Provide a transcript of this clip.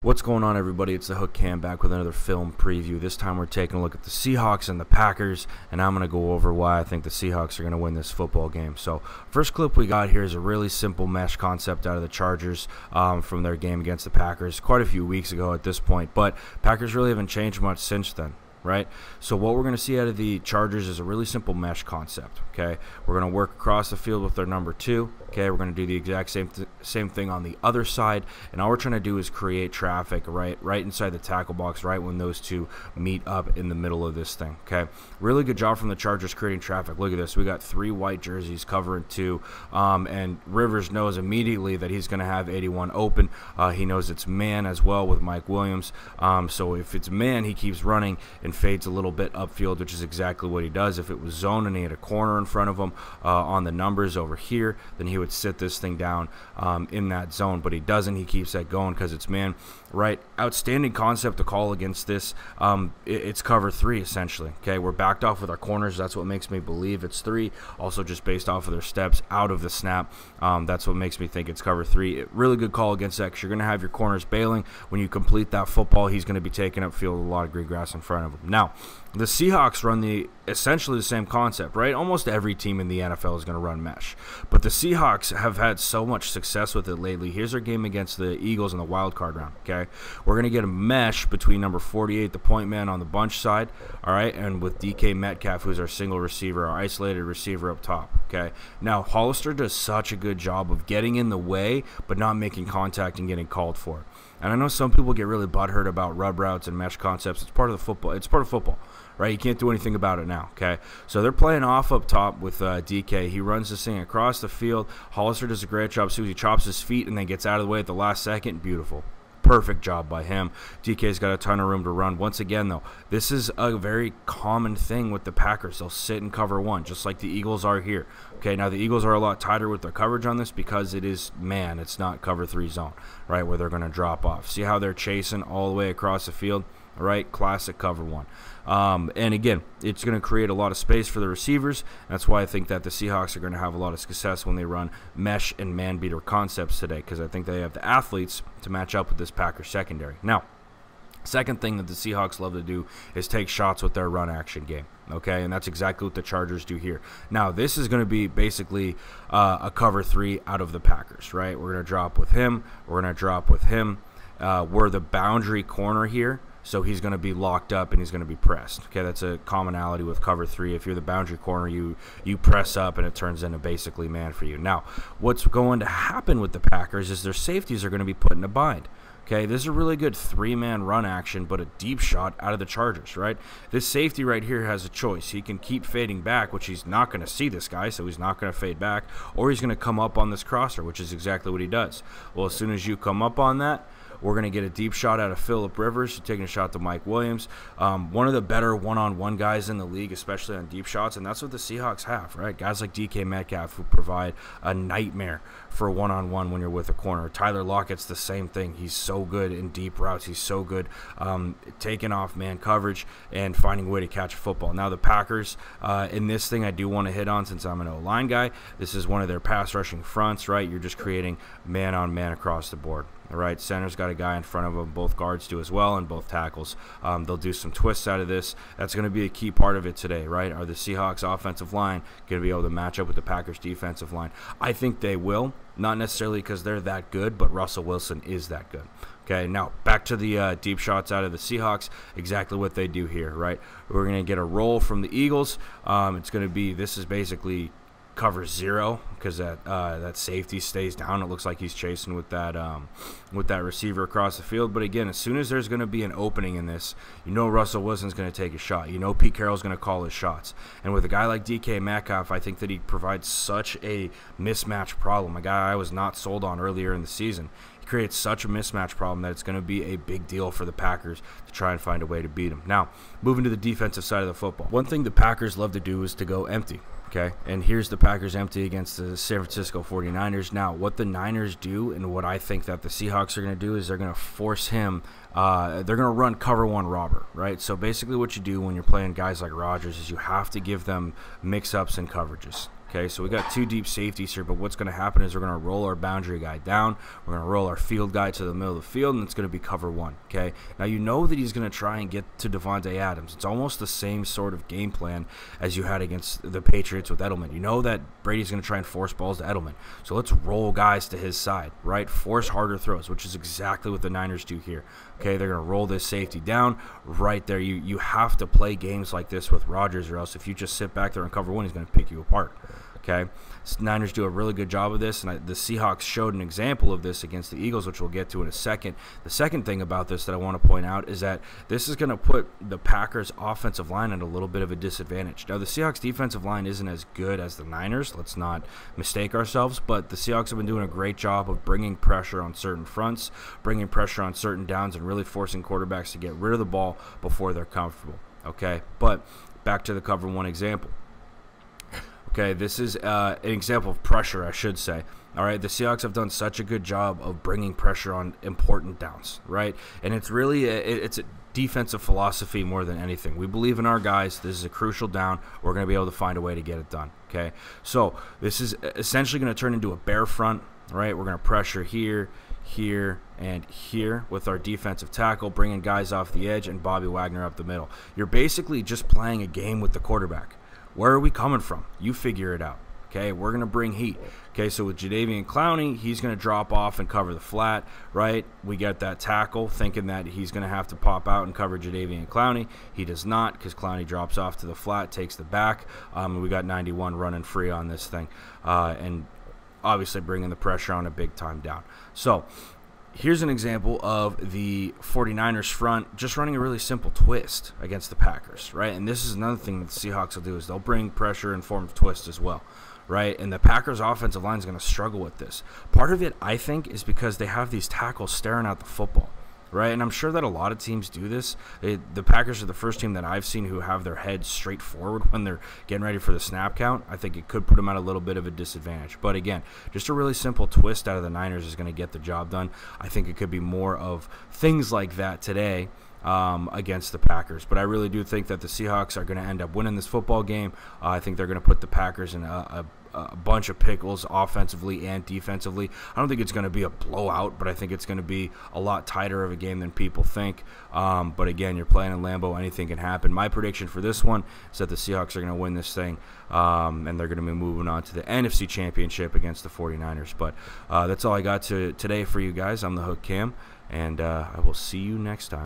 What's going on, everybody? It's the Hook Cam back with another film preview. This time we're taking a look at the Seahawks and the Packers, and I'm going to go over why I think the Seahawks are going to win this football game. So first clip we got here is a really simple mesh concept out of the Chargers from their game against the Packers quite a few weeks ago at this point, but Packers really haven't changed much since then. Right? So what we're going to see out of the Chargers is a really simple mesh concept, okay? We're going to work across the field with their number two, okay? We're going to do the exact same thing on the other side, and all we're trying to do is create traffic right inside the tackle box, right when those two meet up in the middle of this thing, okay? Really good job from the Chargers creating traffic. Look at this. We got 3 white jerseys covering 2, and Rivers knows immediately that he's going to have 81 open. He knows it's man as well with Mike Williams, so if it's man, he keeps running and fades a little bit upfield, which is exactly what he does. If it was zone and he had a corner in front of him on the numbers over here, then he would sit this thing down in that zone, but he doesn't. He keeps that going because it's man. Right? Outstanding concept to call against this. It's cover 3 essentially. Okay, we're backed off with our corners. That's what makes me believe it's 3. Also, just based off of their steps out of the snap, that's what makes me think it's cover 3. Really good call against that because you're going to have your corners bailing. When you complete that football, he's going to be taking up field with a lot of green grass in front of him. Now, the Seahawks run essentially the same concept, right? Almost every team in the NFL is going to run mesh, but the Seahawks have had so much success with it lately. Here's our game against the Eagles in the wild card round, okay? We're going to get a mesh between number 48, the point man on the bunch side, all right, and with DK Metcalf, who's our single receiver, our isolated receiver up top, okay? Now, Hollister does such a good job of getting in the way, but not making contact and getting called for it. And I know some people get really butthurt about rub routes and mesh concepts. It's part of the football. It's part of football, right? You can't do anything about it now, okay? So they're playing off up top with DK. He runs this thing across the field. Hollister does a great job. Susie chops his feet and then gets out of the way at the last second. Beautiful. Perfect job by him. DK's got a ton of room to run. Once again, though, this is a very common thing with the Packers. They'll sit in cover 1, just like the Eagles are here. Okay, now the Eagles are a lot tighter with their coverage on this because it is man. It's not cover 3 zone, right, where they're going to drop off. See how they're chasing all the way across the field? All right, classic cover 1. And again, it's going to create a lot of space for the receivers. That's why I think that the Seahawks are going to have a lot of success when they run mesh and man beater concepts today, because I think they have the athletes to match up with this Packers secondary. Now, second thing that the Seahawks love to do is take shots with their run action game. Okay, and that's exactly what the Chargers do here. Now, this is going to be basically a cover 3 out of the Packers, right? We're going to drop with him. We're going to drop with him. We're the boundary corner here, so he's going to be locked up and he's going to be pressed. Okay, that's a commonality with cover 3. If you're the boundary corner, you press up and it turns into basically man for you. Now, what's going to happen with the Packers is their safeties are going to be put in a bind. Okay, this is a really good 3-man run action, but a deep shot out of the Chargers, right? This safety right here has a choice. He can keep fading back, which he's not going to see this guy, so he's not going to fade back, or he's going to come up on this crosser, which is exactly what he does. Well, as soon as you come up on that, we're going to get a deep shot out of Phillip Rivers, taking a shot to Mike Williams. One of the better one-on-one guys in the league, especially on deep shots, and that's what the Seahawks have, right? Guys like DK Metcalf who provide a nightmare for a one-on-one when you're with a corner. Tyler Lockett's the same thing. He's so good in deep routes. He's so good taking off man coverage and finding a way to catch a football. Now the Packers, in this thing I do want to hit on since I'm an O-line guy, this is one of their pass rushing fronts, right? You're just creating man-on-man across the board. All right, center's got a guy in front of him. Both guards do as well, and both tackles. They'll do some twists out of this. That's going to be a key part of it today, right? Are the Seahawks offensive line going to be able to match up with the Packers defensive line? I think they will, not necessarily because they're that good, but Russell Wilson is that good. Okay, now back to the deep shots out of the Seahawks, exactly what they do here, right? We're going to get a roll from the Eagles. It's going to be, this is basically cover 0 because that safety stays down. It looks like he's chasing with that receiver across the field. But again, as soon as there's going to be an opening in this, you know Russell Wilson's going to take a shot. You know Pete Carroll's going to call his shots. And with a guy like DK Metcalf, I think that he provides such a mismatch problem. A guy I was not sold on earlier in the season. He creates such a mismatch problem that it's going to be a big deal for the Packers to try and find a way to beat him. Now, moving to the defensive side of the football. One thing the Packers love to do is to go empty. Okay, and here's the Packers empty against the San Francisco 49ers. Now, what the Niners do and what I think that the Seahawks are going to do is they're going to force him, they're going to run cover 1 robber, right? So basically what you do when you're playing guys like Rodgers is you have to give them mix-ups and coverages. Okay, so we got 2 deep safeties here, but what's going to happen is we're going to roll our boundary guy down. We're going to roll our field guy to the middle of the field, and it's going to be cover 1. Okay, now you know that he's going to try and get to Devontae Adams. It's almost the same sort of game plan as you had against the Patriots with Edelman. You know that Brady's going to try and force balls to Edelman. So let's roll guys to his side, right? Force harder throws, which is exactly what the Niners do here. Okay, they're going to roll this safety down right there. You have to play games like this with Rodgers, or else if you just sit back there and cover 1, he's going to pick you apart. Okay, Niners do a really good job of this, and the Seahawks showed an example of this against the Eagles, which we'll get to in a second. The second thing about this that I want to point out is that this is going to put the Packers' offensive line at a little bit of a disadvantage. Now, the Seahawks' defensive line isn't as good as the Niners. Let's not mistake ourselves, but the Seahawks have been doing a great job of bringing pressure on certain fronts, bringing pressure on certain downs, and really forcing quarterbacks to get rid of the ball before they're comfortable. Okay, but back to the cover 1 example. Okay, this is an example of pressure, I should say. All right, the Seahawks have done such a good job of bringing pressure on important downs, right? And it's really it's a defensive philosophy more than anything. We believe in our guys. This is a crucial down. We're going to be able to find a way to get it done, okay? So this is essentially going to turn into a bear front, right? We're going to pressure here, here, and here with our defensive tackle, bringing guys off the edge, and Bobby Wagner up the middle. You're basically just playing a game with the quarterback. Where are we coming from? You figure it out. Okay, we're going to bring heat. Okay, so with Jadeveon Clowney, he's going to drop off and cover the flat, right? We get that tackle thinking that he's going to have to pop out and cover Jadeveon Clowney. He does not, because Clowney drops off to the flat, takes the back. We got 91 running free on this thing, and obviously bringing the pressure on a big time down. So here's an example of the 49ers front just running a really simple twist against the Packers, right? And this is another thing that the Seahawks will do, is they'll bring pressure in form of twist as well, right? And the Packers' offensive line is going to struggle with this. Part of it, I think, is because they have these tackles staring at the football, right? And I'm sure that a lot of teams do this. The Packers are the first team that I've seen who have their heads straight forward when they're getting ready for the snap count. I think it could put them at a little bit of a disadvantage. But again, just a really simple twist out of the Niners is going to get the job done. I think it could be more of things like that today against the Packers. But I really do think that the Seahawks are going to end up winning this football game. I think they're going to put the Packers in a bunch of pickles offensively and defensively. I don't think it's going to be a blowout, but I think it's going to be a lot tighter of a game than people think. But again, you're playing in Lambeau. Anything can happen. My prediction for this one is that the Seahawks are going to win this thing, and they're going to be moving on to the NFC Championship against the 49ers. But that's all I got today for you guys. I'm the Hook Cam, and I will see you next time.